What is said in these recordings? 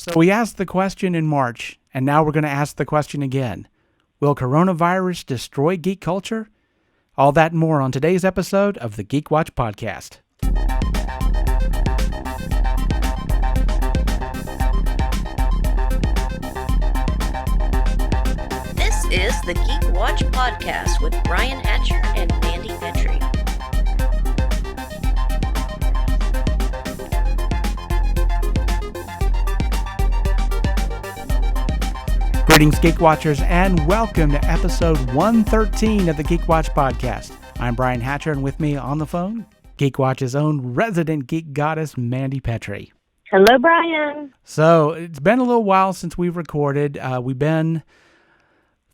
So we asked the question in March, and now we're going to ask the question again. Will coronavirus destroy geek culture? All that and more on today's episode of the Geek Watch Podcast. This is the Geek Watch Podcast with Brian Hatcher and Mandy Petrie. Greetings, Geek Watchers, and welcome to episode 113 of the Geek Watch Podcast. I'm Brian Hatcher, and with me on the phone, Geek Watch's own resident geek goddess, Mandy Petrie. Hello, Brian. So, it's been a little while since we've recorded. We've been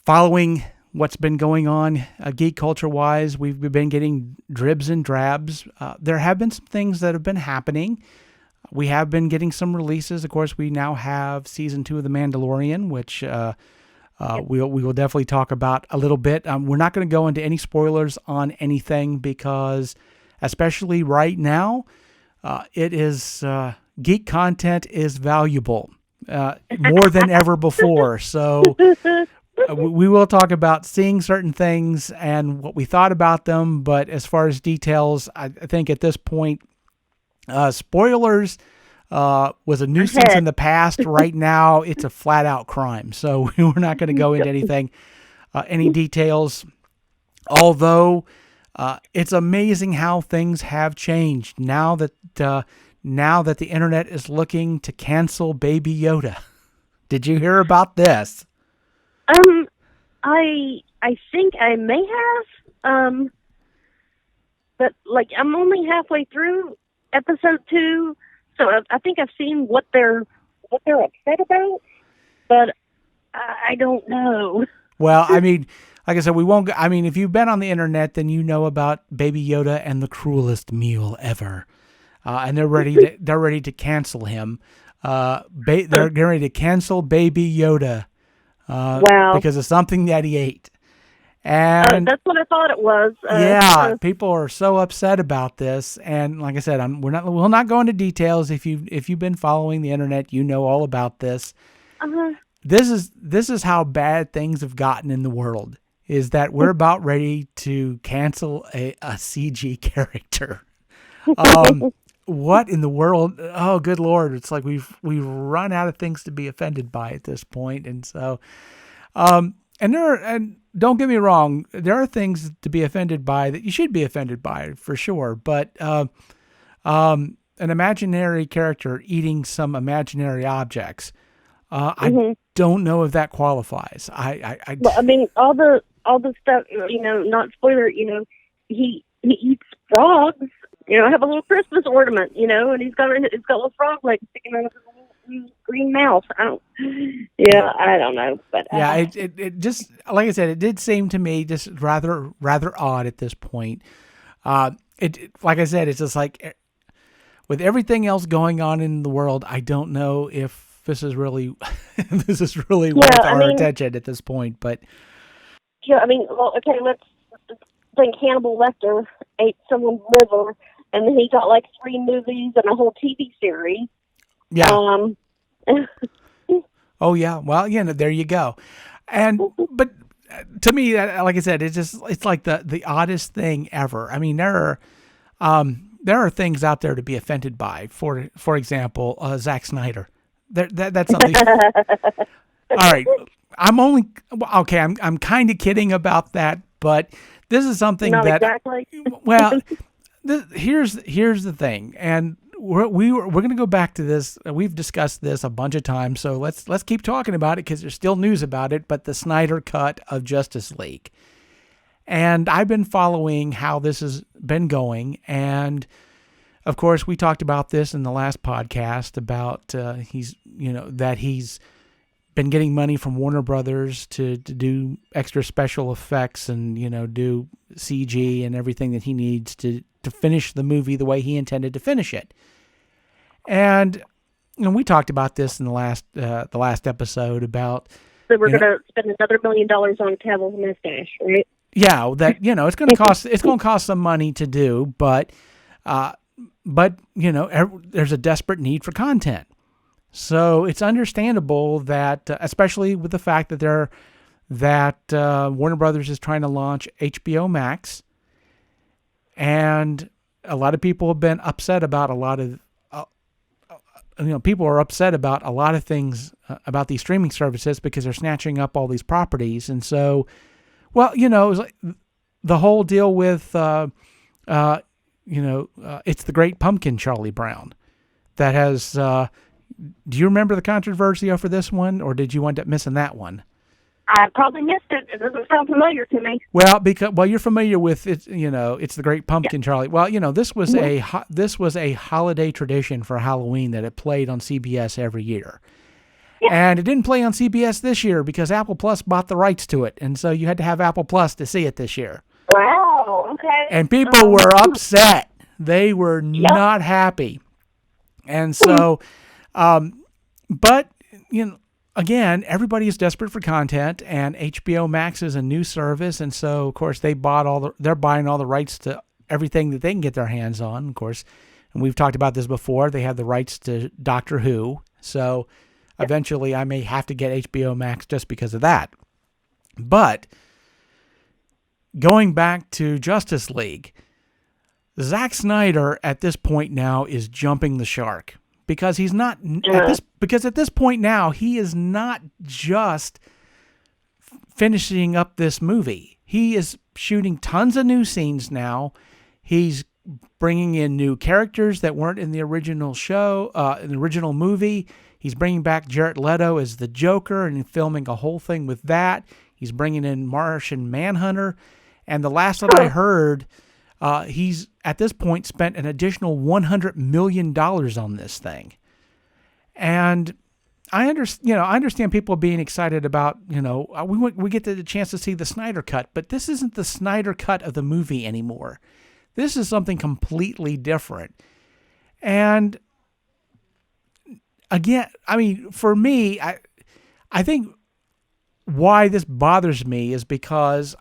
following what's been going on geek culture-wise. We've been getting dribs and drabs. There have been some things that have been happening. We have been getting some releases. Of course, we now have season 2 of The Mandalorian, which we will definitely talk about a little bit. We're not going to go into any spoilers on anything because, especially right now, it is geek content is valuable more than ever before. So we will talk about seeing certain things and what we thought about them. But as far as details, I think at this point, spoilers was a nuisance in the past. Right now, it's a flat-out crime. So we're not going to go into anything, any details. Although it's amazing how things have changed now that the internet is looking to cancel Baby Yoda. Did you hear about this? I think I may have, but like I'm only halfway through episode 2, so I think I've seen what they're upset about, but I don't know. Well, I mean, like I said, we won't. I mean, if you've been on the internet, then you know about Baby Yoda and the cruelest meal ever, and they're ready to cancel him. They're getting ready to cancel Baby Yoda. Wow! Because of something that he ate. And that's what I thought it was. People are so upset about this, and like I said, we'll not go into details. If you've been following the internet, you know all about this. This is how bad things have gotten in the world. Is that we're about ready to cancel a CG character? What in the world? Oh, good Lord! It's like we've run out of things to be offended by at this point, and so, and don't get me wrong, there are things to be offended by that you should be offended by for sure. But an imaginary character eating some imaginary objects, I don't know if that qualifies. Well, I mean, all the stuff, not spoiler. He eats frogs. I have a little Christmas ornament, and he's got little frog legs sticking out of his little green mouth. I don't know, but it just, like I said, it did seem to me just rather odd at this point. Like I said, it's just like with everything else going on in the world, I don't know if this is really worth our attention at this point. But let's think Hannibal Lecter ate someone's liver. And then he got like 3 movies and a whole TV series. Yeah. Oh yeah. Well, there you go. But to me, like I said, it's like the oddest thing ever. I mean, there are things out there to be offended by. For example, Zack Snyder. That's something. All right. I'm kind of kidding about that, but this is something Not that. Exactly. Well. Here's the thing, and we're going to go back to this. We've discussed this a bunch of times, so let's keep talking about it because there's still news about it. But the Snyder Cut of Justice League, and I've been following how this has been going, and of course we talked about this in the last podcast about he's been getting money from Warner Brothers to do extra special effects and do CG and everything that he needs to finish the movie the way he intended to finish it. And we talked about this in the last episode about. So we're going to spend another $1 million on Cavill's mustache, right? Yeah, that it's going to cost some money to do, but there's a desperate need for content. So it's understandable that, especially with the fact that Warner Brothers is trying to launch HBO Max, and a lot of people have been upset about a lot of, people are upset about a lot of things about these streaming services because they're snatching up all these properties, and so, well, it was like the whole deal with, it's the Great Pumpkin, Charlie Brown, that has. Do you remember the controversy over this one, or did you end up missing that one? I probably missed it. It doesn't sound familiar to me. Well, you're familiar with it, it's the Great Pumpkin, Charlie. Well, this was this was a holiday tradition for Halloween that it played on CBS every year. Yeah. And it didn't play on CBS this year because Apple Plus bought the rights to it, and so you had to have Apple Plus to see it this year. Wow, okay. And people were upset. They were not happy. And so but again, everybody is desperate for content, and HBO Max is a new service, and so of course they're buying all the rights to everything that they can get their hands on, of course. And we've talked about this before. They have the rights to Doctor Who, so eventually I may have to get HBO Max just because of that. But going back to Justice League, Zack Snyder at this point now is jumping the shark. Because he's not at this point now, he is not just finishing up this movie. He is shooting tons of new scenes now. He's bringing in new characters that weren't in the original show, in the original movie. He's bringing back Jared Leto as the Joker and filming a whole thing with that. He's bringing in Martian Manhunter, and the last that I heard, he's at this point spent an additional $100 million on this thing. And I understand people being excited about, we get the chance to see the Snyder Cut, but this isn't the Snyder Cut of the movie anymore. This is something completely different. And again, for me, I think why this bothers me is because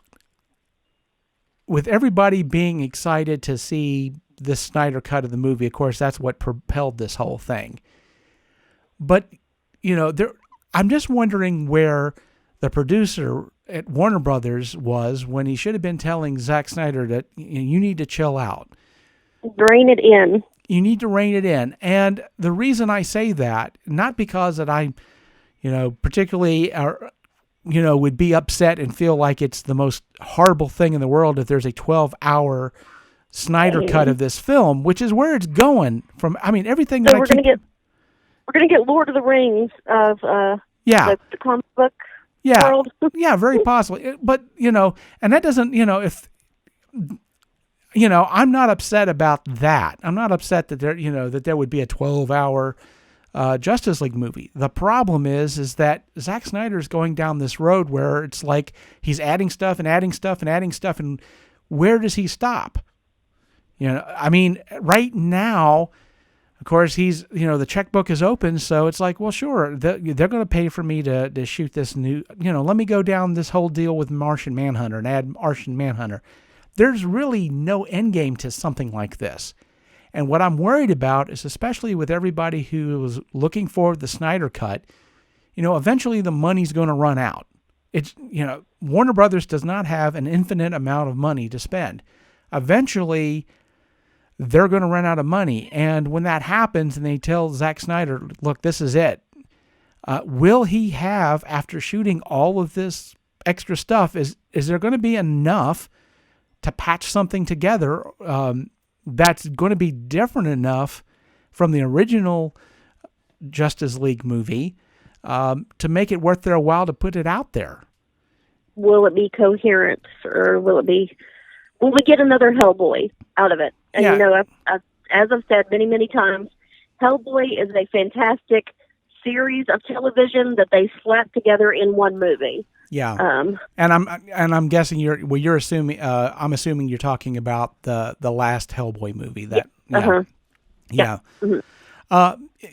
with everybody being excited to see the Snyder Cut of the movie, of course, that's what propelled this whole thing. But, I'm just wondering where the producer at Warner Brothers was when he should have been telling Zack Snyder that you need to chill out. Rein it in. You need to rein it in. And the reason I say that, not because that I, particularly would be upset and feel like it's the most horrible thing in the world if there's a 12-hour Snyder cut of this film, which is where it's going from. Everything that we're gonna get Lord of the Rings of the comic book world. Yeah, very possibly. But and that doesn't, if I'm not upset about that. I'm not upset that there would be a 12-hour Justice League movie. The problem is that Zack Snyder is going down this road where it's like he's adding stuff and adding stuff and adding stuff, and where does he stop? Right now, of course, he's the checkbook is open, so it's like, well, sure, they're going to pay for me to shoot this new. Let me go down this whole deal with Martian Manhunter and add Martian Manhunter. There's really no end game to something like this. And what I'm worried about is, especially with everybody who was looking for the Snyder Cut, eventually the money's going to run out. It's, Warner Brothers does not have an infinite amount of money to spend. Eventually, they're going to run out of money. And when that happens and they tell Zack Snyder, look, this is it, will he have, after shooting all of this extra stuff, is there going to be enough to patch something together that's going to be different enough from the original Justice League movie to make it worth their while to put it out there? Will it be coherent, or will we get another Hellboy out of it? And as I've said many, many times, Hellboy is a fantastic series of television that they slapped together in one movie. Yeah. And I'm guessing you're assuming I'm assuming you're talking about the last Hellboy movie that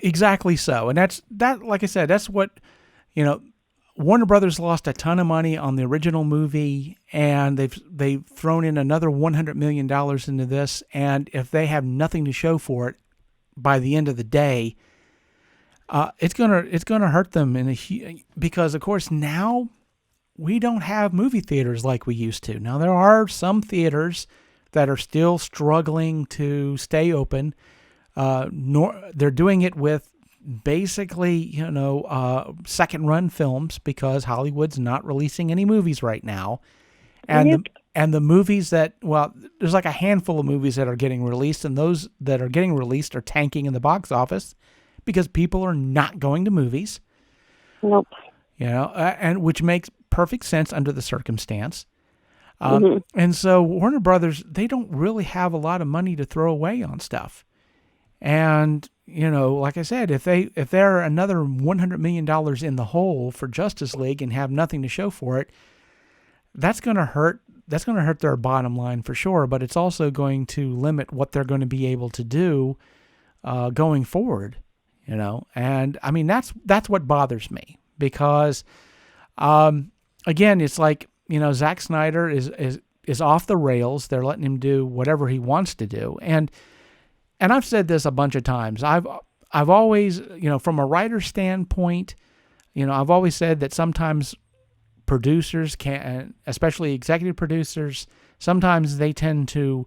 exactly so. And that's like I said, that's what Warner Brothers lost a ton of money on the original movie, and they've thrown in another $100 million into this, and if they have nothing to show for it by the end of the day, It's gonna hurt them because of course now we don't have movie theaters like we used to. Now there are some theaters that are still struggling to stay open. They're doing it with basically second run films because Hollywood's not releasing any movies right now, and Yep. the movies that there's like a handful of movies that are getting released, and those that are getting released are tanking in the box office because people are not going to movies. Nope. And which makes perfect sense under the circumstance. And so Warner Brothers, they don't really have a lot of money to throw away on stuff. And, like I said, if they're another $100 million in the hole for Justice League and have nothing to show for it, that's going to hurt. That's going to hurt their bottom line for sure. But it's also going to limit what they're going to be able to do going forward. And I mean that's what bothers me because, again, it's like Zack Snyder is off the rails. They're letting him do whatever he wants to do, and I've said this a bunch of times. I've always from a writer's standpoint, I've always said that sometimes producers can, especially executive producers, sometimes they tend to,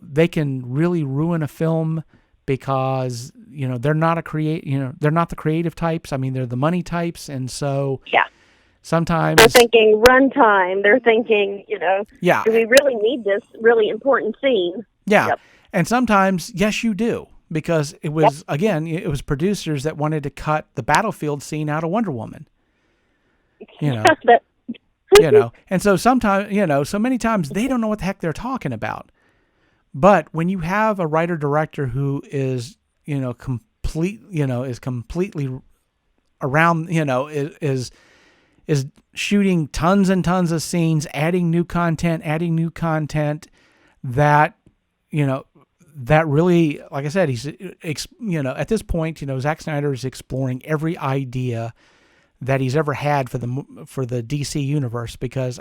they can really ruin a film because they're not they're not the creative types. I mean, they're the money types, and so sometimes they're thinking runtime. They're thinking, yeah, do we really need this really important scene? Yeah, Yep. and sometimes yes, you do, because it was again, it was producers that wanted to cut the battlefield scene out of Wonder Woman. That- And so sometimes, so many times they don't know what the heck they're talking about. But when you have a writer director who is, is completely around, is shooting tons and tons of scenes, adding new content that, that really, like I said, he's, at this point, Zack Snyder is exploring every idea that he's ever had for the DC universe, because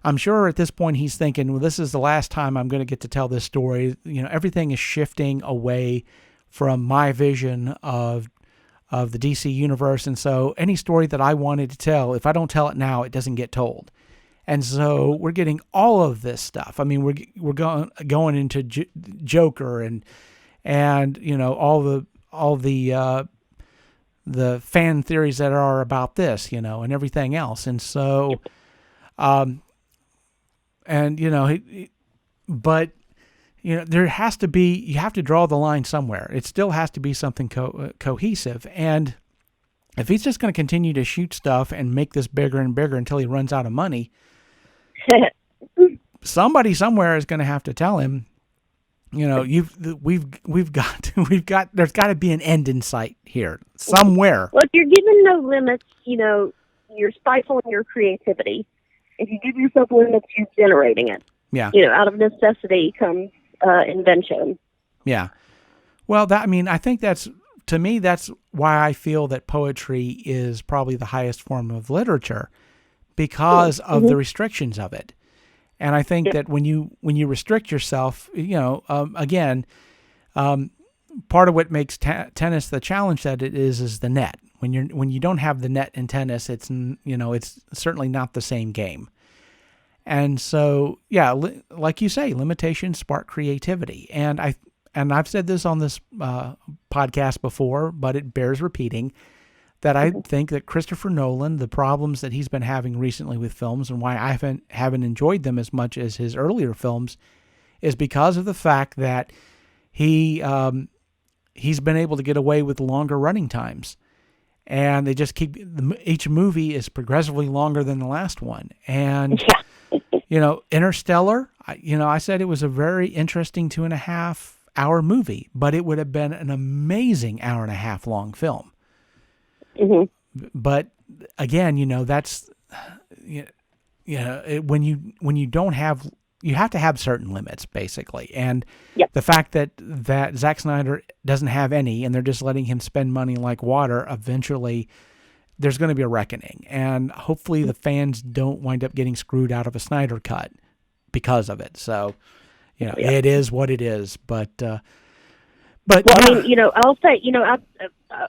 I'm sure at this point he's thinking, well, this is the last time I'm going to get to tell this story. Everything is shifting away from my vision of the DC universe, and so any story that I wanted to tell, if I don't tell it now, it doesn't get told. And so we're getting all of this stuff. I mean, we're going into Joker and all the fan theories that are about this, and everything else. And so, but there has to be, you have to draw the line somewhere. It still has to be something cohesive. And if he's just going to continue to shoot stuff and make this bigger and bigger until he runs out of money, somebody somewhere is going to have to tell him, we've got there's got to be an end in sight here somewhere. Well, if you're given no limits, you're stifling your creativity. If you give yourself limits, you're generating it. Yeah. Out of necessity comes invention. Yeah. Well, I think that's why I feel that poetry is probably the highest form of literature, because of the restrictions of it. And I think that when you restrict yourself, again, part of what makes tennis the challenge that it is the net. When you don't have the net in tennis, it's certainly not the same game. And so, yeah, like you say, limitations spark creativity. And I've said this on this podcast before, but it bears repeating, that I think that Christopher Nolan, the problems that he's been having recently with films and why I haven't enjoyed them as much as his earlier films, is because of the fact that he's been able to get away with longer running times, and they just each movie is progressively longer than the last one. And Interstellar, I said it was a very interesting 2.5-hour movie, but it would have been an amazing 1.5-hour long film. Mm-hmm. But again, that's when you don't have, you have to have certain limits basically, and the fact that Zack Snyder doesn't have any, and they're just letting him spend money like water, eventually there's going to be a reckoning, and hopefully the fans don't wind up getting screwed out of a Snyder cut because of it. So it is what it is, but But Well, yeah. I mean, I'll say,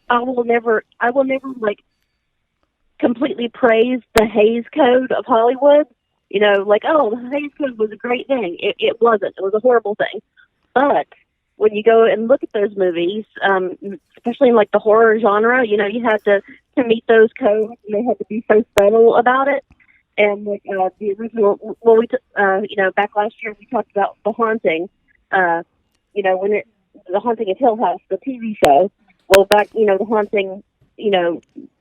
I will never like completely praise the Hays Code of Hollywood. Like, oh, the Hays Code was a great thing. It wasn't. It was a horrible thing. But when you go and look at those movies, especially in like the horror genre, you had to meet those codes, and they had to be so subtle about it. And like the original, well, back last year we talked about The Haunting. When The Haunting of Hill House, the TV show. Well, back, The Haunting,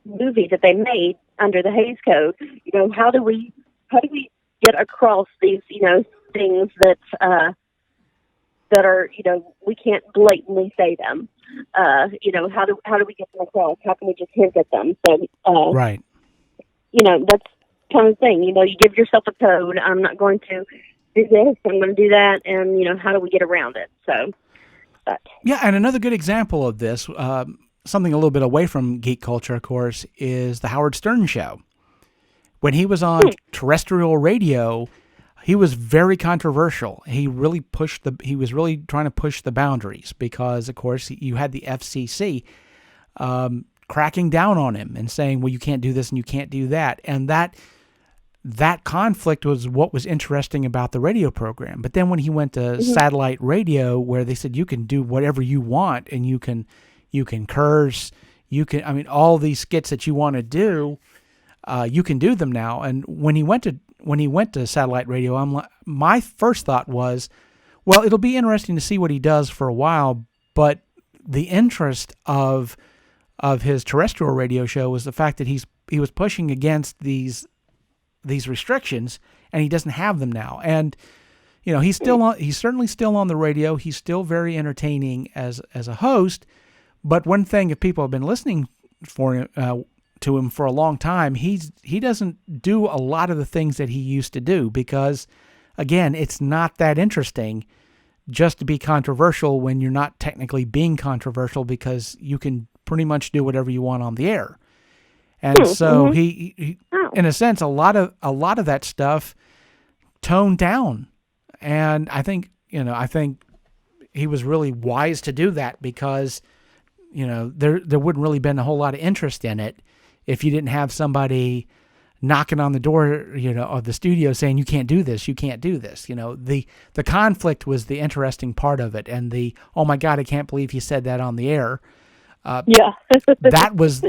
movie that they made under the Hays Code. How do we get across these, things that are, we can't blatantly say them. How do we get them across? How can we just hint at them? So, Right. That's kind of thing. You give yourself a code. I'm not going to do this. I'm going to do that. And, how do we get around it? So, but. Yeah, and another good example of this, something a little bit away from geek culture, of course, is the Howard Stern show. When he was on terrestrial radio, he was very controversial. He was really trying to push the boundaries because, of course, you had the FCC cracking down on him and saying, well, you can't do this and you can't do that. And that conflict was what was interesting about the radio program. But then when he went to satellite radio, where they said you can do whatever you want and you can curse, all these skits that you want to do, you can do them now. And when he went to satellite radio, my first thought was, well, it'll be interesting to see what he does for a while. But the interest of his terrestrial radio show was the fact that he was pushing against these restrictions, and he doesn't have them now. And he's certainly still on the radio. He's still very entertaining as a host. But one thing, if people have been listening to him for a long time, he doesn't do a lot of the things that he used to do because, again, it's not that interesting just to be controversial when you're not technically being controversial, because you can pretty much do whatever you want on the air. And so he in a sense, a lot of that stuff toned down. And I think he was really wise to do that because, there wouldn't really been a whole lot of interest in it if you didn't have somebody knocking on the door, of the studio saying, you can't do this, you can't do this. The conflict was the interesting part of it. And oh my God, I can't believe he said that on the air. Yeah. that was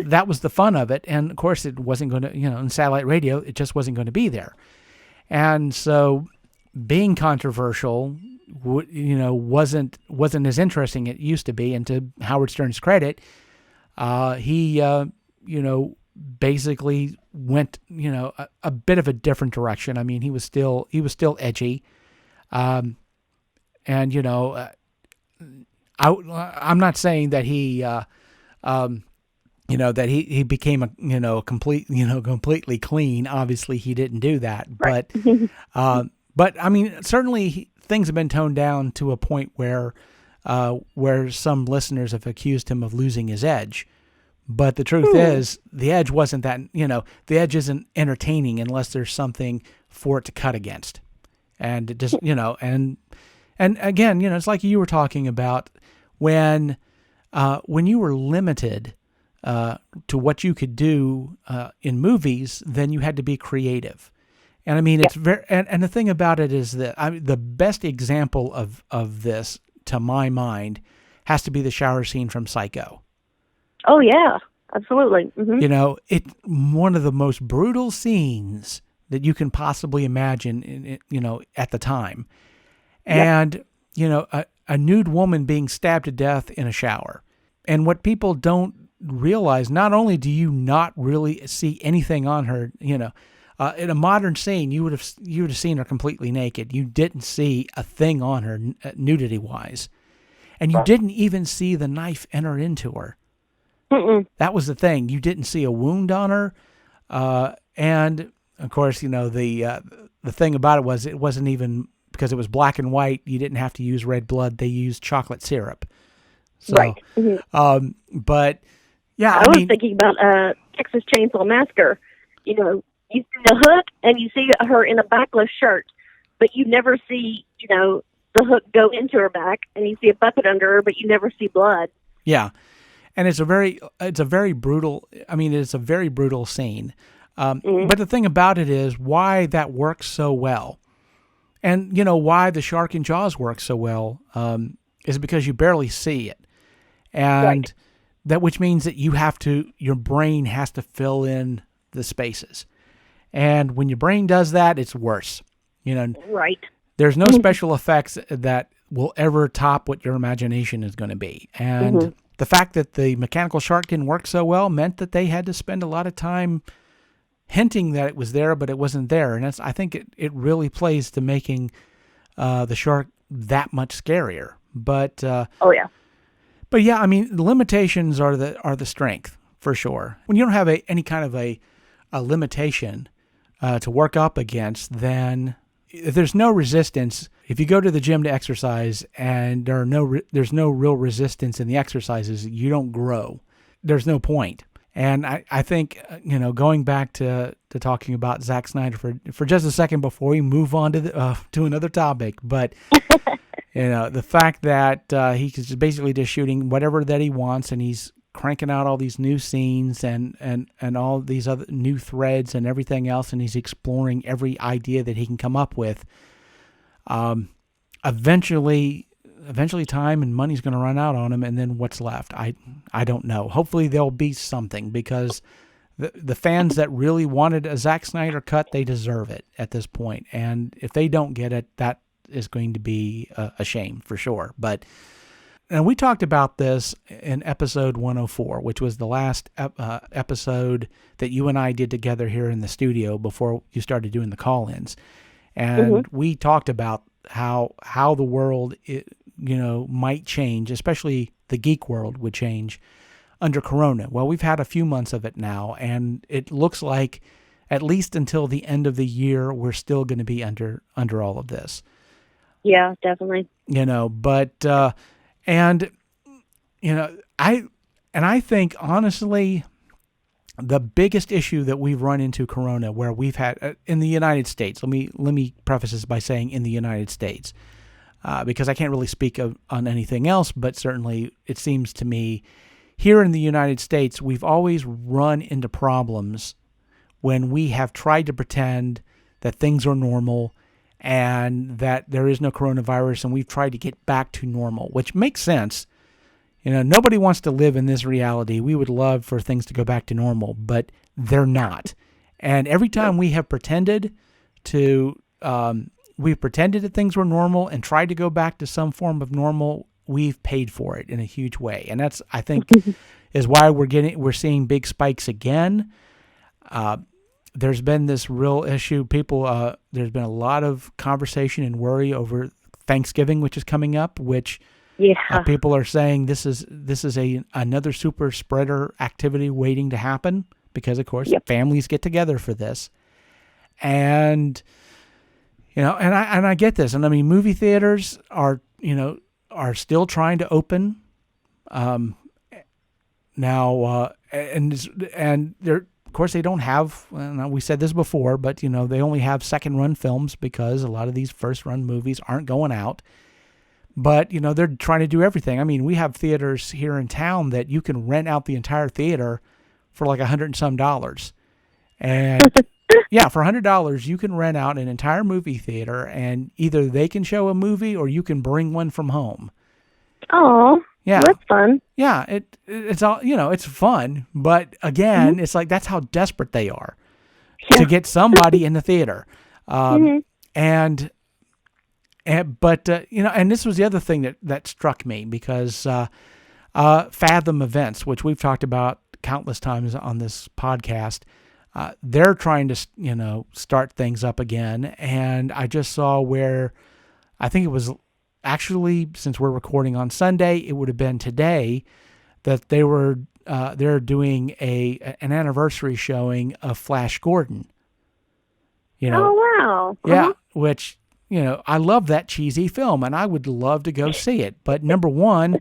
the fun of it. And of course it wasn't going to, in satellite radio, it just wasn't going to be there. And so being controversial, wasn't as interesting as it used to be. And to Howard Stern's credit, he, basically went, a bit of a different direction. I mean, he was still edgy. I'm not saying that he, that he became a completely clean. Obviously he didn't do that, Right. but I mean, certainly things have been toned down to a point where some listeners have accused him of losing his edge. But the truth is, the edge wasn't that, the edge isn't entertaining unless there's something for it to cut against. And it just, and again, it's like you were talking about when you were limited to what you could do in movies, then you had to be creative. And I mean, it's very, and the thing about it is that the best example of this, to my mind, has to be the shower scene from Psycho. Oh yeah, absolutely. Mm-hmm. It's one of the most brutal scenes that you can possibly imagine, at the time. And, a nude woman being stabbed to death in a shower. And what people don't realize, not only do you not really see anything on her, in a modern scene, you would have seen her completely naked. You didn't see a thing on her nudity wise. And you didn't even see the knife enter into her. Mm-mm. That was the thing. You didn't see a wound on her. And of course, the thing about it wasn't even, because it was black and white, you didn't have to use red blood. They used chocolate syrup. So, right. Mm-hmm. But yeah, I was thinking about Texas Chainsaw Massacre. You see the hook and you see her in a backless shirt, but you never see, the hook go into her back, and you see a bucket under her, but you never see blood. Yeah. And it's a very brutal, it's a very brutal scene. But the thing about it is why that works so well. And, why the shark in Jaws works so well is because you barely see it. And that which means that your brain has to fill in the spaces. And when your brain does that, it's worse. Right. There's no special effects that will ever top what your imagination is going to be. And the fact that the mechanical shark didn't work so well meant that they had to spend a lot of time hinting that it was there, but it wasn't there. And I think it really plays to making the shark that much scarier. But oh yeah. But yeah, the limitations are the strength for sure. When you don't have any kind of a limitation to work up against, then if there's no resistance, if you go to the gym to exercise and there's no real resistance in the exercises, you don't grow. There's no point. And I think, going back to talking about Zack Snyder for just a second before we move on to another topic, but the fact that he's basically just shooting whatever that he wants, and he's cranking out all these new scenes and all these other new threads and everything else, and he's exploring every idea that he can come up with. Eventually time and money's going to run out on him, and then what's left? I don't know. Hopefully there'll be something, because the fans that really wanted a Zack Snyder cut, they deserve it at this point. And if they don't get it, that is going to be a shame for sure. But and we talked about this in episode 104, which was the last episode that you and I did together here in the studio before you started doing the call-ins. And we talked about how the world might change, especially the geek world would change under Corona. Well, we've had a few months of it now, and it looks like at least until the end of the year, we're still going to be under all of this. Yeah, definitely. But I think honestly, the biggest issue that we've run into Corona, where we've had in the United States. Let me preface this by saying in the United States. Because I can't really speak on anything else, but certainly it seems to me here in the United States, we've always run into problems when we have tried to pretend that things are normal and that there is no coronavirus, and we've tried to get back to normal, which makes sense. Nobody wants to live in this reality. We would love for things to go back to normal, but they're not. And every time we have pretended that things were normal and tried to go back to some form of normal, we've paid for it in a huge way. And that's, I think, is why we're seeing big spikes again. There's been this real issue. There's been a lot of conversation and worry over Thanksgiving, which is coming up, which people are saying this is another super spreader activity waiting to happen, because of course families get together for this. And and I get this. And movie theaters are still trying to open now, and they're, of course, they don't have, we said this before, but they only have second run films because a lot of these first run movies aren't going out. But they're trying to do everything. We have theaters here in town that you can rent out the entire theater for like $100 and some. And yeah, for $100, you can rent out an entire movie theater, and either they can show a movie or you can bring one from home. Oh, yeah, that's fun. Yeah, it's all, it's fun. But again, it's like that's how desperate they are to get somebody in the theater. And this was the other thing that struck me, because Fathom Events, which we've talked about countless times on this podcast, they're trying to, start things up again. And I just saw where, I think it was actually, since we're recording on Sunday, it would have been today, that they're doing an anniversary showing of Flash Gordon. Oh, wow. Yeah, which, I love that cheesy film, and I would love to go see it. But number one,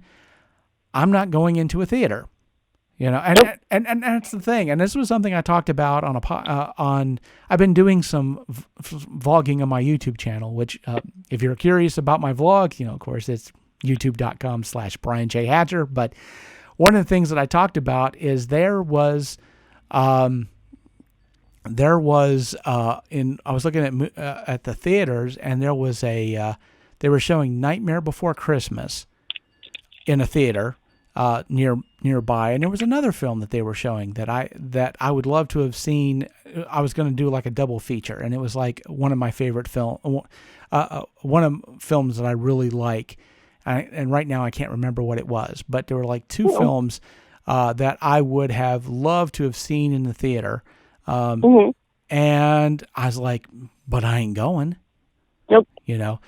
I'm not going into a theater. You know, and that's the thing. And this was something I talked about on. I've been doing some vlogging on my YouTube channel, which if you're curious about my vlog, you know, of course, it's youtube.com/Brian J. Hatcher. But one of the things that I talked about is I was looking at the theaters, and there was they were showing Nightmare Before Christmas in a theater nearby, and there was another film that they were showing that I would love to have seen. I was going to do like a double feature, and it was like one of my favorite one of films that I really like. And right now I can't remember what it was, but there were like two films that I would have loved to have seen in the theater. And I was like, but I ain't going. Nope. You know?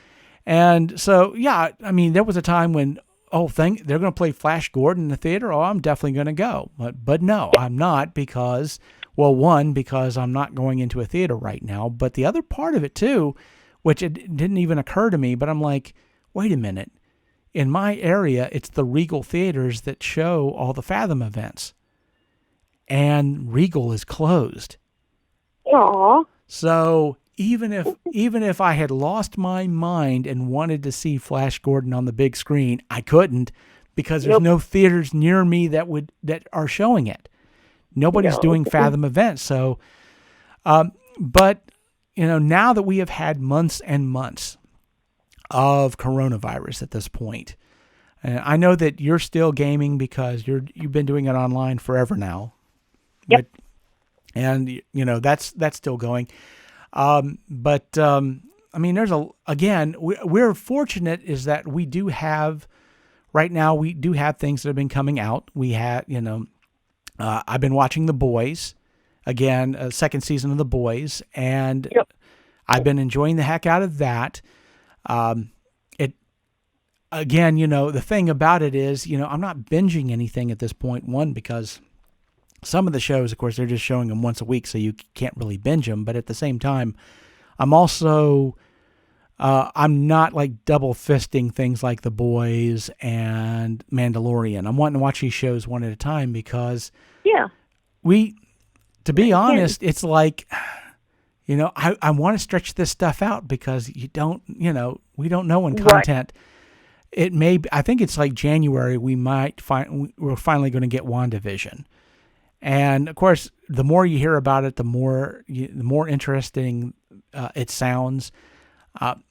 And so, yeah, I mean, there was a time when, they're going to play Flash Gordon in the theater. Oh, I'm definitely going to go. But no, I'm not because I'm not going into a theater right now. But the other part of it too, which it didn't even occur to me, but I'm like, wait a minute. In my area, it's the Regal theaters that show all the Fathom events. And Regal is closed. Aww. So even if I had lost my mind and wanted to see Flash Gordon on the big screen, I couldn't because there's no theaters near me that are showing it. Nobody's doing Fathom events. So, but you know, now that we have had months and months of coronavirus at this point, and I know that you're still gaming because you've been doing it online forever now. Yep. And you know that's still going. I mean, we're fortunate is that we do have right now. We do have things that have been coming out. We had, I've been watching The Boys again, second season of The Boys, and I've been enjoying the heck out of that. The thing about it is, I'm not binging anything at this point. One, because some of the shows, of course, they're just showing them once a week, so you can't really binge them. But at the same time, I'm also, I'm not like double fisting things like The Boys and Mandalorian. I'm wanting to watch these shows one at a time because, to be honest, it's like, I want to stretch this stuff out because we don't know when content. It may, I think it's like January, we're finally going to get WandaVision. And of course, the more you hear about it, the more interesting it sounds. Of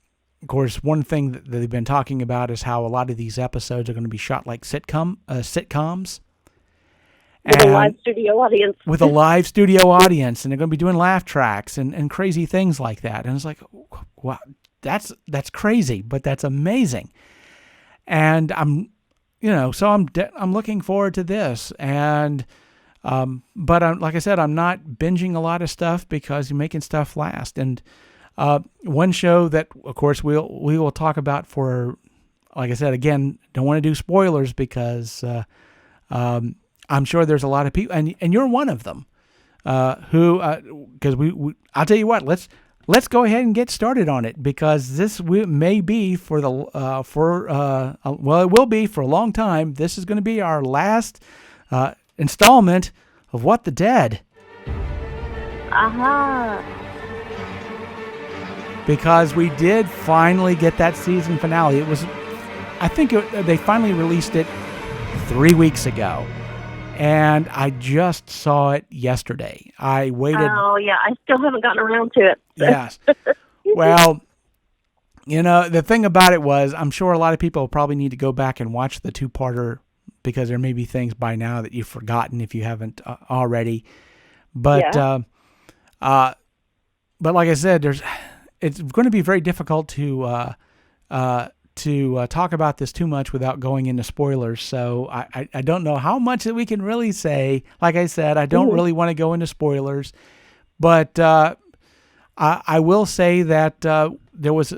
course, one thing that they've been talking about is how a lot of these episodes are going to be shot like sitcoms. With a live studio audience. With a live studio audience, and they're going to be doing laugh tracks and crazy things like that. And it's like, wow, that's crazy, but that's amazing. And I'm looking forward to this. And but like I said, I'm not binging a lot of stuff because you're making stuff last. And one show that, of course, we will talk about for, like I said, again, don't want to do spoilers because I'm sure there's a lot of people, and you're one of them, who because I'll tell you what, let's go ahead and get started on it because this may be it will be for a long time. This is going to be our last installment of What the Dead. Because we did finally get that season finale. It was, I think they finally released it 3 weeks ago. And I just saw it yesterday. I waited. Oh, yeah. I still haven't gotten around to it. Yes. Well, the thing about it was, I'm sure a lot of people probably need to go back and watch the two-parter because there may be things by now that you've forgotten if you haven't already. But, but like I said, it's going to be very difficult to talk about this too much without going into spoilers. So I don't know how much that we can really say. Like I said, I don't really want to go into spoilers, but I will say that there was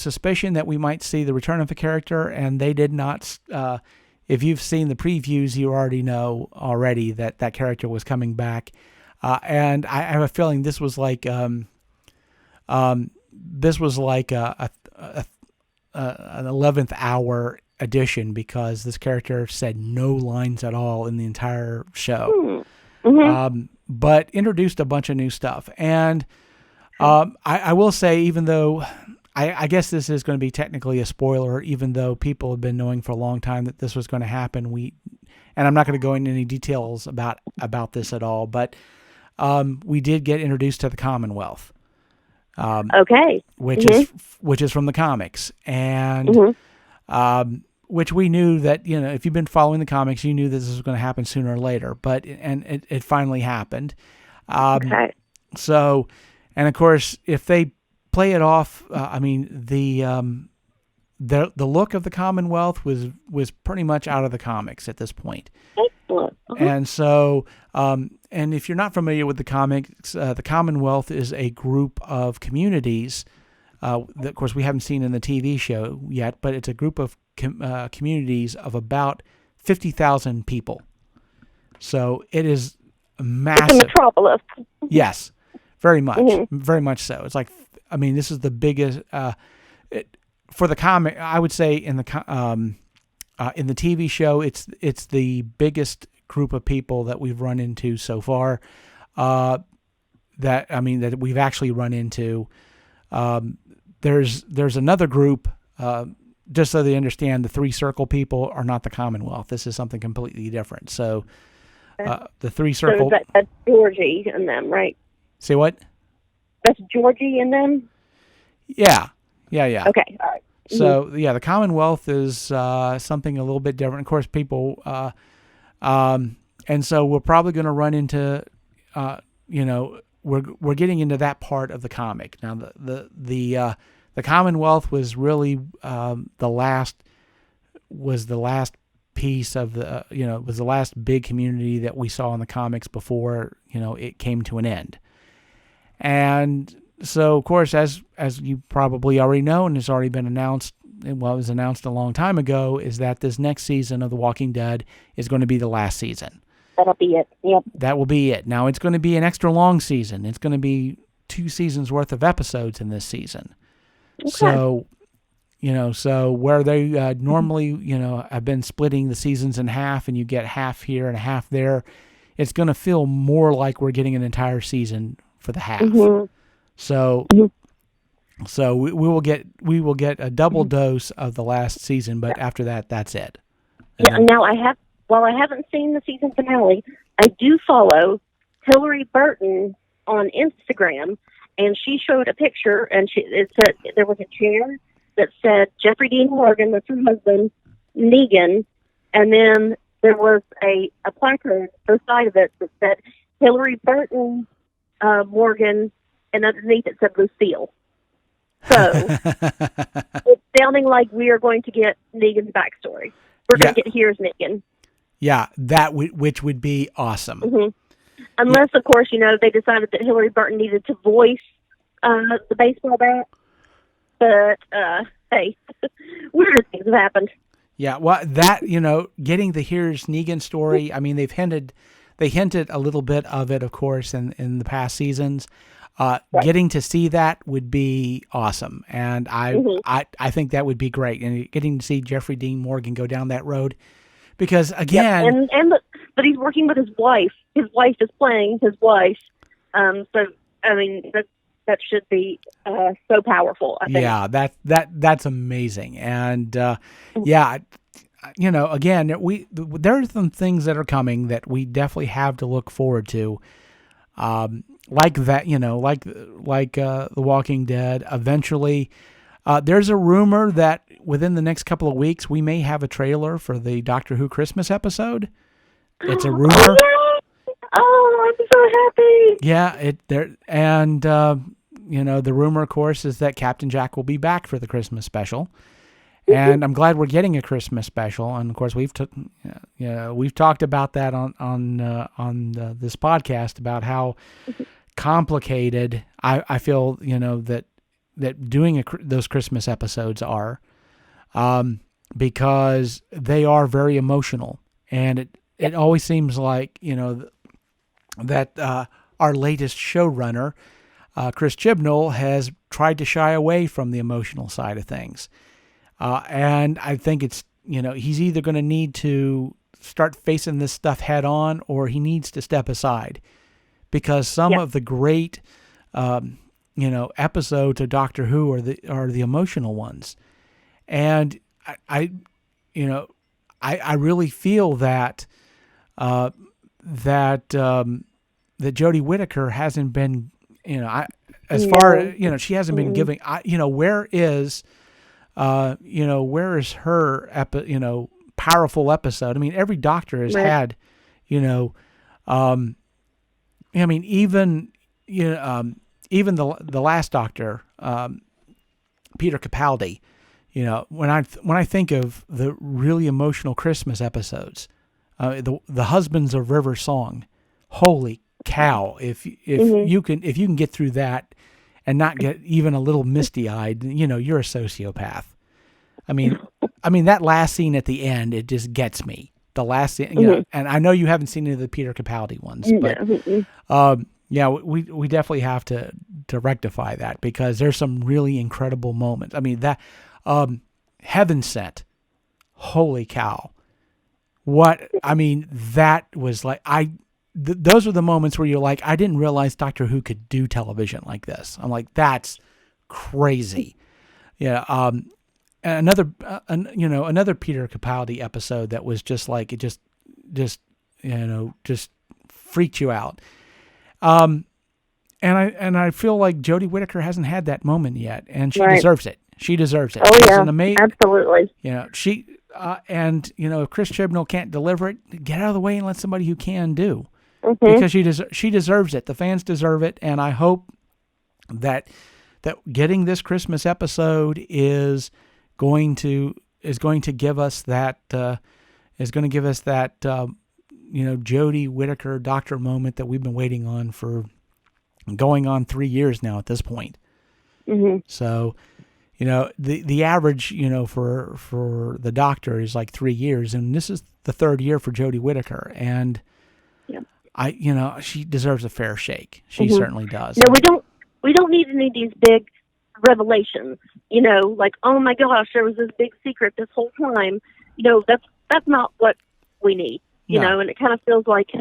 suspicion that we might see the return of a character, and they did not. If you've seen the previews, you already know that character was coming back, and I have a feeling this was like an 11th hour addition because this character said no lines at all in the entire show. But introduced a bunch of new stuff. And I will say, even though I guess this is going to be technically a spoiler, even though people have been knowing for a long time that this was going to happen, and I'm not going to go into any details about this at all, but we did get introduced to the Commonwealth. Okay. Which is from the comics, and which we knew that, if you've been following the comics, you knew this was going to happen sooner or later, but it finally happened. Okay. So, and of course, if they play it off, the look of the Commonwealth was pretty much out of the comics at this point. Excellent. And so, and if you're not familiar with the comics, the Commonwealth is a group of communities that, of course, we haven't seen in the TV show yet, but it's a group of communities of about 50,000 people. So it is massive. It's a metropolis. Yes, very much. Very much so. It's like, this is the biggest, for the comic, I would say in the TV show, it's the biggest group of people that we've run into so far, that we've actually run into. There's another group, just so they understand, the Three Circle people are not the Commonwealth. This is something completely different. So the Three Circle... So that's Georgie and them, right? Say what? That's Georgie and them? Yeah. Okay, all right. So, the Commonwealth is something a little bit different. Of course, people... and so we're probably going to run into, we're getting into that part of the comic. Now, the Commonwealth was really the last piece of was the last big community that we saw in the comics before, it came to an end. And so, of course, as you probably already know, and has already been announced, it was announced a long time ago, is that this next season of The Walking Dead is going to be the last season. That'll be it. Yep. That will be it. Now, it's going to be an extra long season. It's going to be 2 seasons worth of episodes in this season. Okay. So, so where they normally, have been splitting the seasons in half, and you get half here and half there, it's going to feel more like we're getting an entire season for the half. So, so we will get a double dose of the last season, but after that, that's it. And now while I haven't seen the season finale, I do follow Hillary Burton on Instagram, and she showed a picture, and it said there was a chair that said Jeffrey Dean Morgan, that's her husband, Negan, and then there was a placard beside of it that said Hillary Burton, Morgan, and underneath it said Lucille. So it's sounding like we are going to get Negan's backstory. We're going to get Here's Negan. Yeah, which would be awesome. Unless, of course, they decided that Hillary Burton needed to voice the baseball bat. But, hey, weird things have happened. Yeah, well, that, getting the Here's Negan story, they hinted a little bit of it, of course, in the past seasons. Right. Getting to see that would be awesome, and I think that would be great. And getting to see Jeffrey Dean Morgan go down that road, because again, but he's working with his wife. His wife is playing his wife. So that should be so powerful, I think. Yeah, that's amazing, and again, there are some things that are coming that we definitely have to look forward to. Like that, like The Walking Dead. Eventually, there's a rumor that within the next couple of weeks, we may have a trailer for the Doctor Who Christmas episode. It's a rumor. Oh, I'm so happy. Yeah, the rumor, of course, is that Captain Jack will be back for the Christmas special. And I'm glad we're getting a Christmas special. And of course, we've talked about that on this podcast about how complicated I feel that doing those Christmas episodes are, because they are very emotional, and it always seems like that our latest showrunner, Chris Chibnall, has tried to shy away from the emotional side of things. And I think it's he's either going to need to start facing this stuff head on, or he needs to step aside, because some of the great, episodes of Doctor Who are the emotional ones. And I really feel that that Jodie Whittaker hasn't been, as far, she hasn't been giving, where is her powerful episode? I mean, every Doctor has had, even the last Doctor, Peter Capaldi, when I think of the really emotional Christmas episodes, the Husbands of River Song, holy cow! If you can get through that and not get even a little misty-eyed, you're a sociopath. I mean that last scene at the end, it just gets me. The last scene, and I know you haven't seen any of the Peter Capaldi ones, but we definitely have to rectify that, because there's some really incredible moments. I mean, that Heaven Sent, holy cow! That was like, those are the moments where you're like, I didn't realize Doctor Who could do television like this. I'm like, that's crazy. Another Peter Capaldi episode that was just like, it just freaked you out. And I feel like Jodie Whittaker hasn't had that moment yet, and she deserves it. She deserves it. Oh, She's yeah, an absolutely. She if Chris Chibnall can't deliver it, get out of the way and let somebody who can do. Because she deserves it. The fans deserve it, and I hope that getting this Christmas episode is going to give us that Jodie Whittaker Doctor moment that we've been waiting on for going on 3 years now at this point. So, the average, for the Doctor is like 3 years, and this is the third year for Jodie Whittaker, and she deserves a fair shake. She certainly does. No, we don't need any of these big revelations, like, oh my gosh, there was this big secret this whole time. That's not what we need, and it kind of feels like,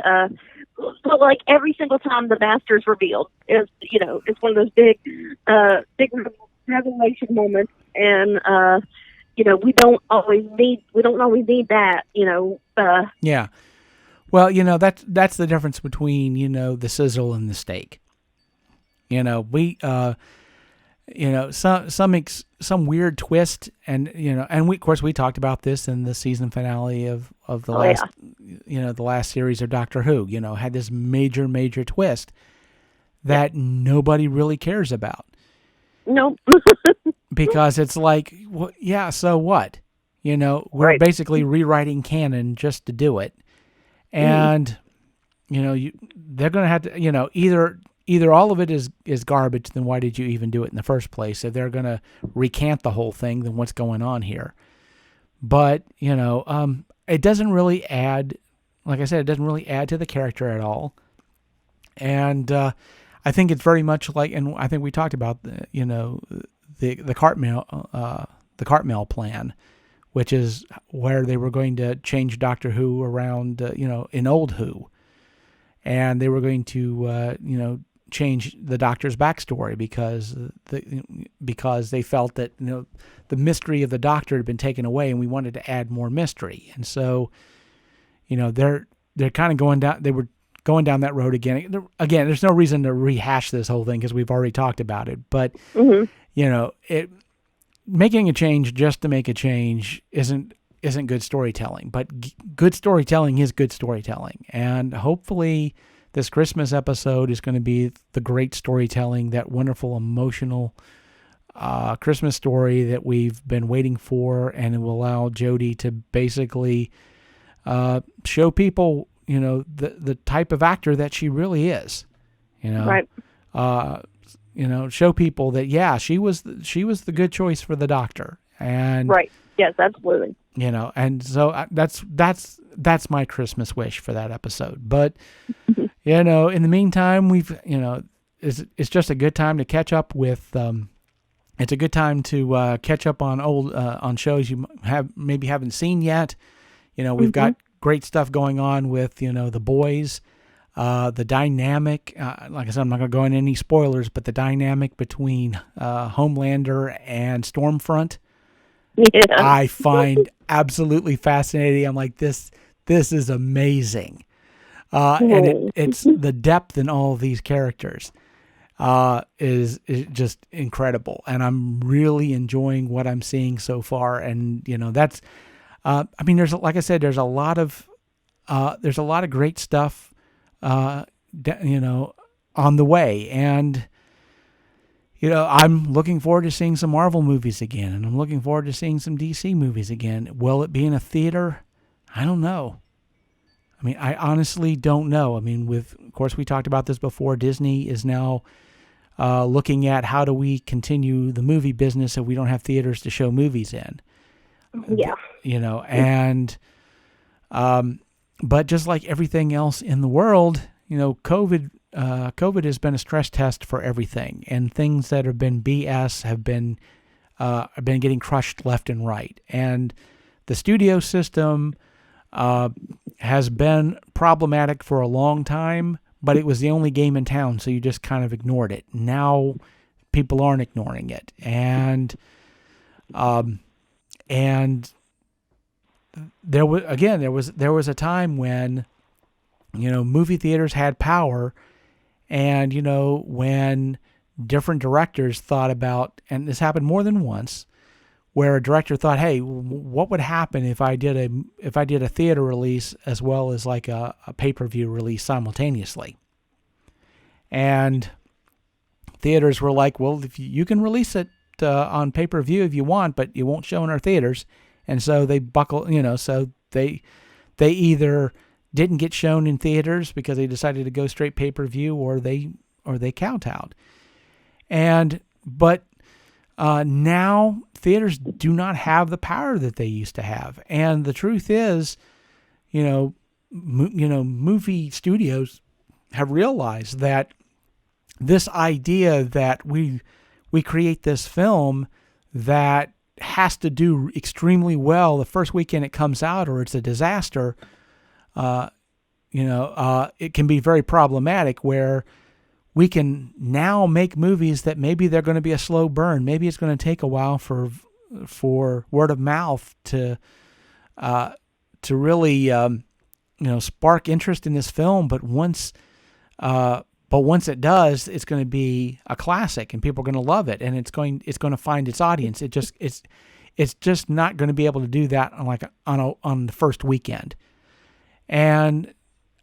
but like every single time the Master's revealed is, it's one of those big revelation moments, and we don't always need that, Yeah. Well, that's the difference between, the sizzle and the steak. Some weird twist, and and of course we talked about this in the season finale of the the last series of Doctor Who. Had this major twist that nobody really cares about. Nope. Because it's like, well, yeah, so what? We're basically rewriting canon just to do it. And, they're going to have to, either all of it is garbage, then why did you even do it in the first place? If they're going to recant the whole thing, then what's going on here? But, it doesn't really add, like I said, it doesn't really add to the character at all. And I think it's very much like, and I think we talked about, the Cartmel plan, which is where they were going to change Doctor Who around, in old Who. And they were going to, change the Doctor's backstory because they felt that, the mystery of the Doctor had been taken away, and we wanted to add more mystery. And so, they're kind of going down that road again. Again, there's no reason to rehash this whole thing because we've already talked about it. But, making a change just to make a change isn't good storytelling, but good storytelling is good storytelling. And hopefully this Christmas episode is going to be the great storytelling, that wonderful emotional Christmas story that we've been waiting for, and it will allow Jodie to basically show people, the type of actor that she really is, Right. Show people that, yeah, she was the good choice for the Doctor. And Right. Yes, absolutely. And so that's my Christmas wish for that episode. But, in the meantime, we've, it's just a good time to catch up with it's a good time to catch up on old on shows you maybe haven't seen yet. We've got great stuff going on with The Boys, the dynamic. Like I said, I'm not going to go into any spoilers, but the dynamic between Homelander and Stormfront, Yeah. I find absolutely fascinating. I'm like, this is amazing, and it's the depth in all of these characters. Is just incredible, and I'm really enjoying what I'm seeing so far. And that's, there's, like I said, there's a lot of great stuff, on the way, and I'm looking forward to seeing some Marvel movies again, and I'm looking forward to seeing some DC movies again. Will it be in a theater? I don't know. I honestly don't know. Of course, we talked about this before. Disney is now looking at how do we continue the movie business if we don't have theaters to show movies in. Yeah. But just like everything else in the world, COVID has been a stress test for everything, and things that have been BS have been getting crushed left and right. And the studio system has been problematic for a long time, but it was the only game in town, so you just kind of ignored it. Now people aren't ignoring it, and there was a time when movie theaters had power, and when different directors thought about, and this happened more than once, where a director thought, hey, what would happen if I did a theater release as well as like a pay-per-view release simultaneously? And theaters were like, well, if you can release it on pay-per-view if you want, but you won't show in our theaters. And so they so they either didn't get shown in theaters because they decided to go straight pay-per-view, or they kowtowed. But now theaters do not have the power that they used to have. And the truth is, movie studios have realized that this idea that we create this film that has to do extremely well the first weekend it comes out, or it's a disaster, it can be very problematic, where we can now make movies that maybe they're going to be a slow burn. Maybe it's going to take a while for word of mouth to really spark interest in this film. But once it does, it's going to be a classic, and people are going to love it, and it's going to find its audience. It's just not going to be able to do that on the first weekend, and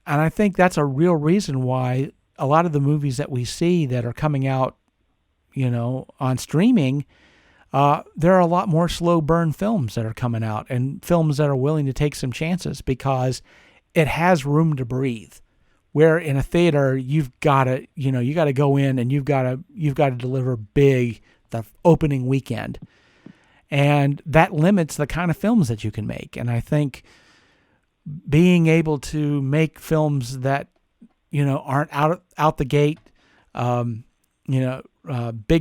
I think that's a real reason why a lot of the movies that we see that are coming out, on streaming, there are a lot more slow burn films that are coming out, and films that are willing to take some chances because it has room to breathe. Where in a theater, you've got to go in and you've got to deliver big the opening weekend, and that limits the kind of films that you can make. And I think being able to make films that aren't out the gate, big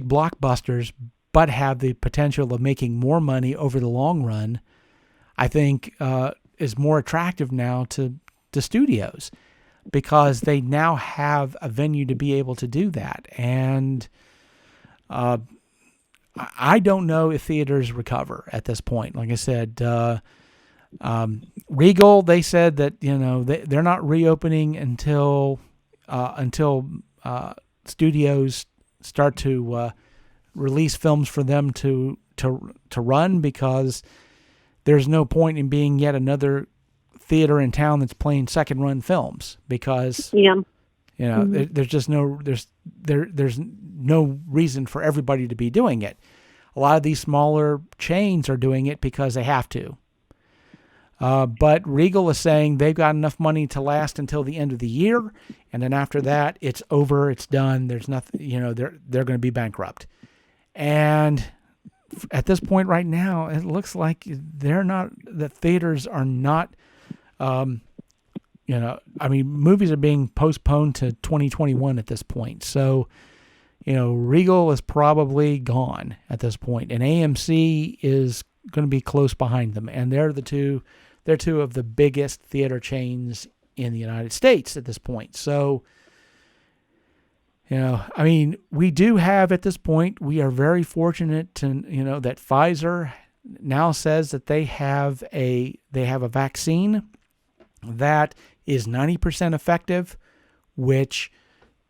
blockbusters, but have the potential of making more money over the long run, I think is more attractive now to studios, because they now have a venue to be able to do that. And I don't know if theaters recover at this point. Like I said, Regal, they said that they're not reopening until studios start to release films for them to run, because there's no point in being yet another theater in town that's playing second run films, because there's just there's no reason for everybody to be doing it. A lot of these smaller chains are doing it because they have to. But Regal is saying they've got enough money to last until the end of the year, and then after that, it's over, it's done. There's nothing, they're going to be bankrupt. And at this point right now, it looks like the theaters are not, movies are being postponed to 2021 at this point. So, Regal is probably gone at this point, and AMC is going to be close behind them, and they're two of the biggest theater chains in the United States at this point. So, we do have at this point, we are very fortunate to, that Pfizer now says that they have a vaccine that is 90% effective, which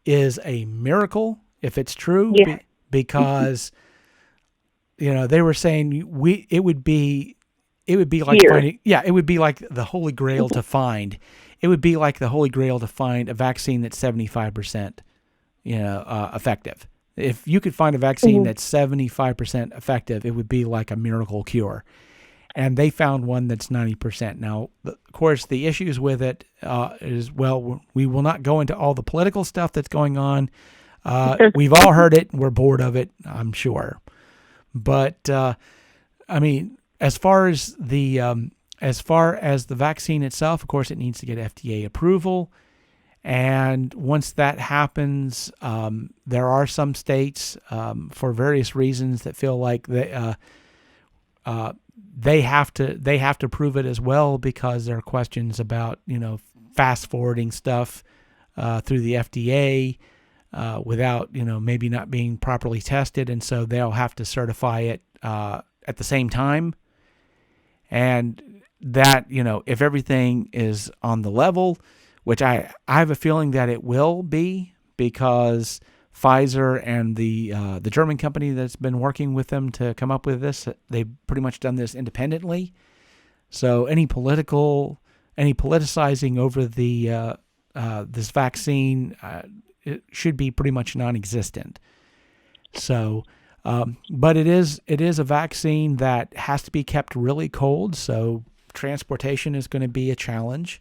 is a miracle if it's true, because they were saying it would be like finding, it would be like the holy grail to find. It would be like the holy grail to find a vaccine that's 75% effective. If you could find a vaccine that's 75% effective, it would be like a miracle cure. And they found one that's 90%. Now, of course, the issues with it is, well, we will not go into all the political stuff that's going on. We've all heard it. We're bored of it, I'm sure. But, as far as the vaccine itself, of course, it needs to get FDA approval. And once that happens, there are some states, for various reasons, that feel like they have to prove it as well, because there are questions about fast forwarding stuff through the FDA without maybe not being properly tested, and so they'll have to certify it at the same time. And that if everything is on the level, which I have a feeling that it will be, because Pfizer and the German company that's been working with them to come up with this, they've pretty much done this independently. So any politicizing over the this vaccine, it should be pretty much non-existent. So, but it is a vaccine that has to be kept really cold. So transportation is going to be a challenge.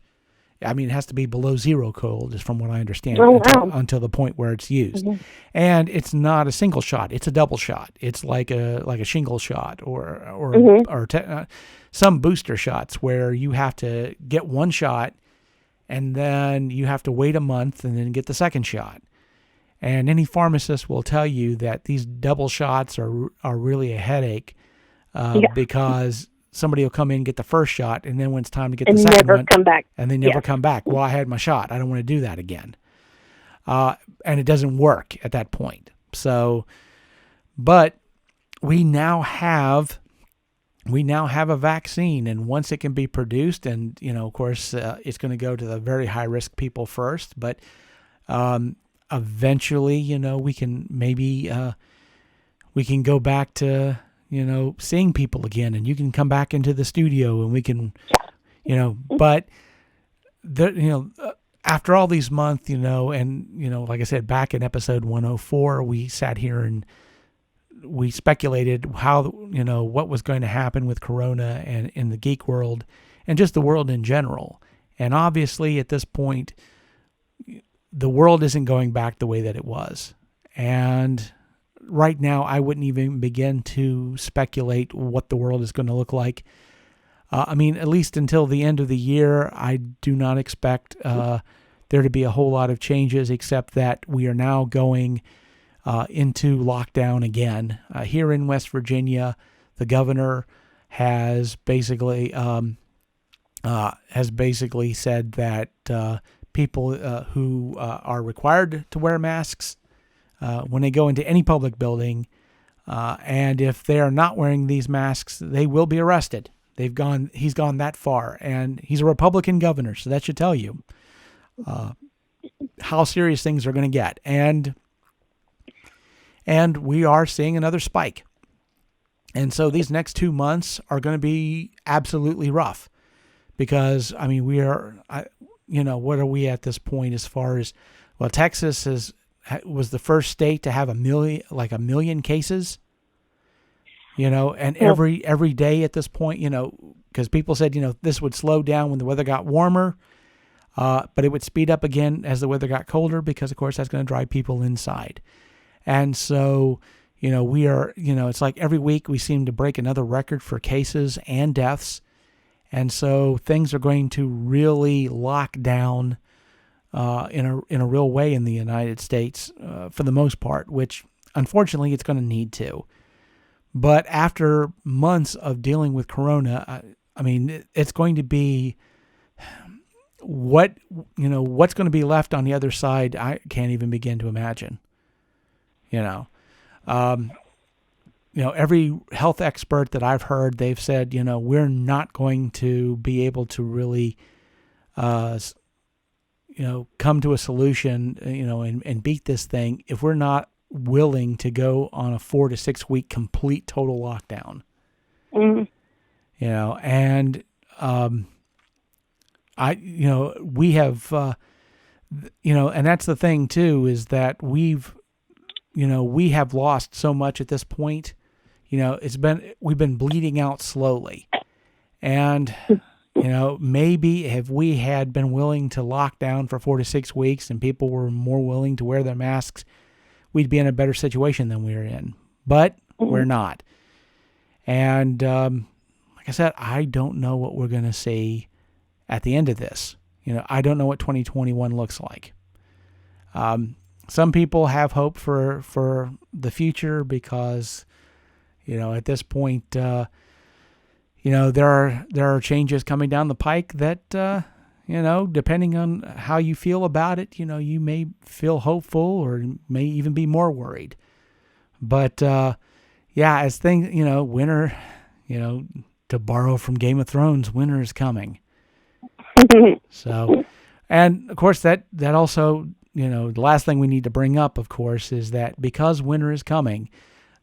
It has to be below zero cold, is from what I understand, until the point where it's used. Mm-hmm. And it's not a single shot; it's a double shot. It's like a shingle shot or some booster shots where you have to get one shot, and then you have to wait a month and then get the second shot. And any pharmacist will tell you that these double shots are really a headache because somebody will come in and get the first shot, and then when it's time to get the second one, come back. And they never come back. Well, I had my shot. I don't want to do that again. And it doesn't work at that point. So, but we now have a vaccine, and once it can be produced, and of course, it's going to go to the very high risk people first, but eventually, we can maybe we can go back to seeing people again, and you can come back into the studio, and we can, but after all these months, and like I said, back in episode 104, we sat here and we speculated how, what was going to happen with Corona and in the geek world and just the world in general. And obviously at this point, the world isn't going back the way that it was. And right now, I wouldn't even begin to speculate what the world is going to look like. At least until the end of the year, I do not expect there to be a whole lot of changes, except that we are now going into lockdown again. Here in West Virginia, the governor has basically said that people who are required to wear masks when they go into any public building, and if they are not wearing these masks, they will be arrested. He's gone that far, and he's a Republican governor, so that should tell you how serious things are going to get. And we are seeing another spike. And so these next 2 months are going to be absolutely rough, because we are, what are we at this point as far as, well, Texas was the first state to have a million cases, and every day at this point, because people said, this would slow down when the weather got warmer, but it would speed up again as the weather got colder, because of course that's going to drive people inside. And so, we are, it's like every week we seem to break another record for cases and deaths. And so things are going to really lock down in a real way in the United States for the most part, which unfortunately it's going to need to. But after months of dealing with Corona, I mean, it's going to be what's going to be left on the other side. I can't even begin to imagine. Every health expert that I've heard, they've said, we're not going to be able to really, come to a solution, and beat this thing if we're not willing to go on a 4 to 6 week complete total lockdown. Mm-hmm. And we have, and that's the thing too, is that we have lost so much at this point. We've been bleeding out slowly, and maybe if we had been willing to lock down for 4 to 6 weeks and people were more willing to wear their masks, we'd be in a better situation than we're in. But we're not. And like I said, I don't know what we're going to see at the end of this. I don't know what 2021 looks like. Some people have hope for the future because, at this point, there are changes coming down the pike that, depending on how you feel about it, you may feel hopeful or may even be more worried. But, as things, winter, to borrow from Game of Thrones, winter is coming. So, and of course that also, the last thing we need to bring up, of course, is that because winter is coming,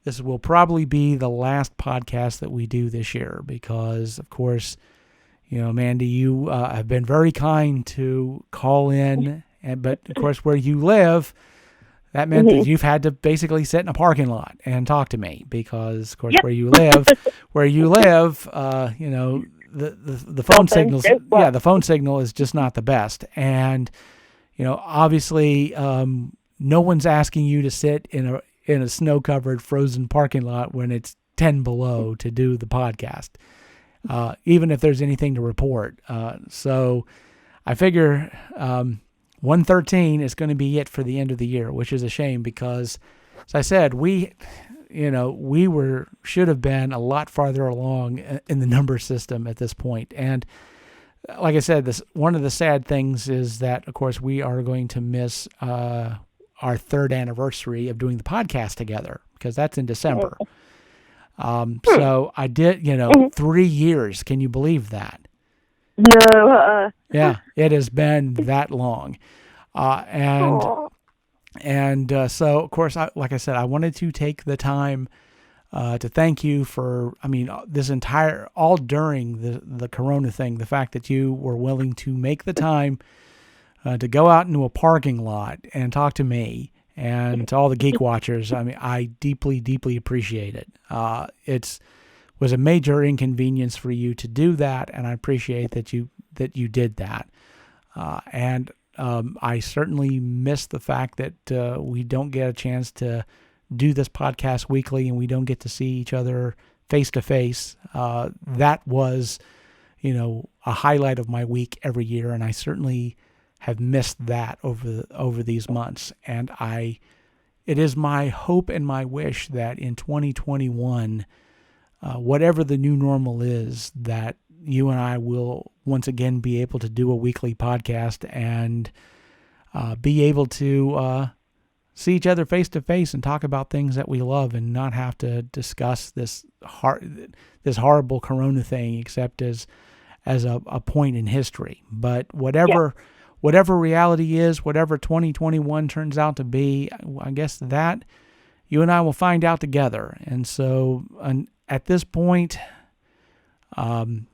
this will probably be the last podcast that we do this year because, of course, Mandy, you have been very kind to call in, but of course, where you live, that meant that you've had to basically sit in a parking lot and talk to me because, of course, where you live, the phone signals, the phone signal is just not the best, and obviously, no one's asking you to sit in a snow-covered, frozen parking lot when it's 10 below to do the podcast. Even if there's anything to report. So I figure 113 is going to be it for the end of the year, which is a shame because, as I said, we should have been a lot farther along in the number system at this point. And like I said, one of the sad things is that, of course, we are going to miss our 3rd anniversary of doing the podcast together because that's in December. So I did, 3 years. Can you believe that? No. Yeah, it has been that long. So of course, like I said, I wanted to take the time to thank you for, this all during the Corona thing, the fact that you were willing to make the time to go out into a parking lot and talk to me. And to all the Geek Watchers, I deeply, deeply appreciate it. It was a major inconvenience for you to do that, and I appreciate that you did that. And I certainly miss the fact that we don't get a chance to do this podcast weekly, and we don't get to see each other face to face. That was, a highlight of my week every year, and I certainly have missed that over these months. And it is my hope and my wish that in 2021, whatever the new normal is, that you and I will once again be able to do a weekly podcast and be able to see each other face to face and talk about things that we love and not have to discuss this horrible Corona thing except as a point in history. But whatever reality is, whatever 2021 turns out to be, I guess that you and I will find out together. And so at this point, I'm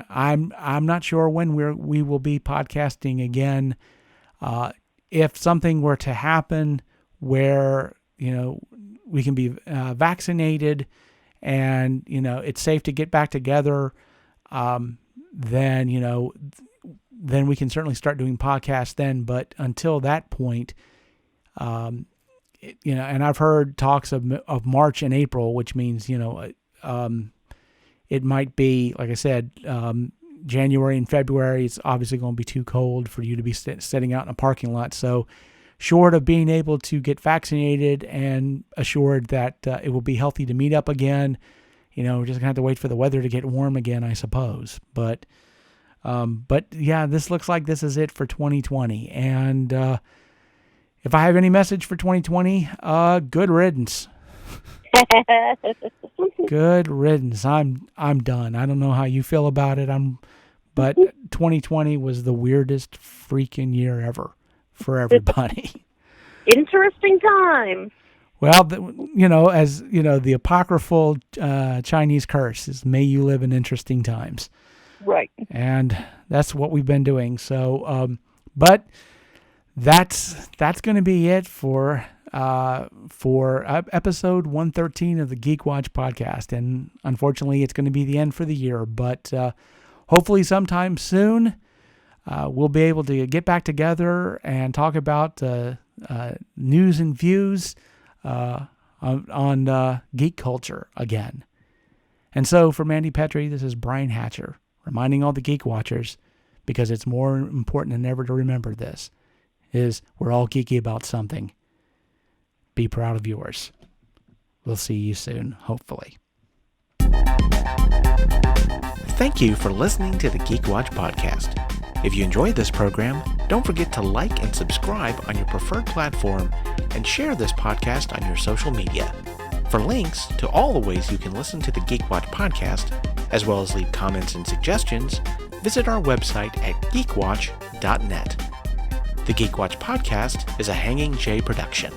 not sure when we will be podcasting again. If something were to happen where, we can be vaccinated and, it's safe to get back together, then we can certainly start doing podcasts then. But until that point, and I've heard talks of March and April, which means, it might be, like I said, January and February, it's obviously going to be too cold for you to be sitting out in a parking lot. So short of being able to get vaccinated and assured that it will be healthy to meet up again, we're just going to have to wait for the weather to get warm again, I suppose. But yeah, this looks like this is it for 2020. And if I have any message for 2020, good riddance. Good riddance. I'm done. I don't know how you feel about it. But 2020 was the weirdest freaking year ever for everybody. Interesting time. Well, the apocryphal Chinese curse is "May you live in interesting times." Right. And that's what we've been doing. So, but that's going to be it for episode 113 of the Geek Watch podcast. And unfortunately, it's going to be the end for the year. But hopefully sometime soon, we'll be able to get back together and talk about news and views on Geek Culture again. And so for Mandy Petrie, this is Brian Hatcher, reminding all the Geek Watchers, because it's more important than ever to remember this, is we're all geeky about something. Be proud of yours. We'll see you soon, hopefully. Thank you for listening to the Geek Watch podcast. If you enjoyed this program, don't forget to like and subscribe on your preferred platform and share this podcast on your social media. For links to all the ways you can listen to the Geek Watch podcast, as well as leave comments and suggestions, visit our website at geekwatch.net. The Geek Watch podcast is a Hanging J production.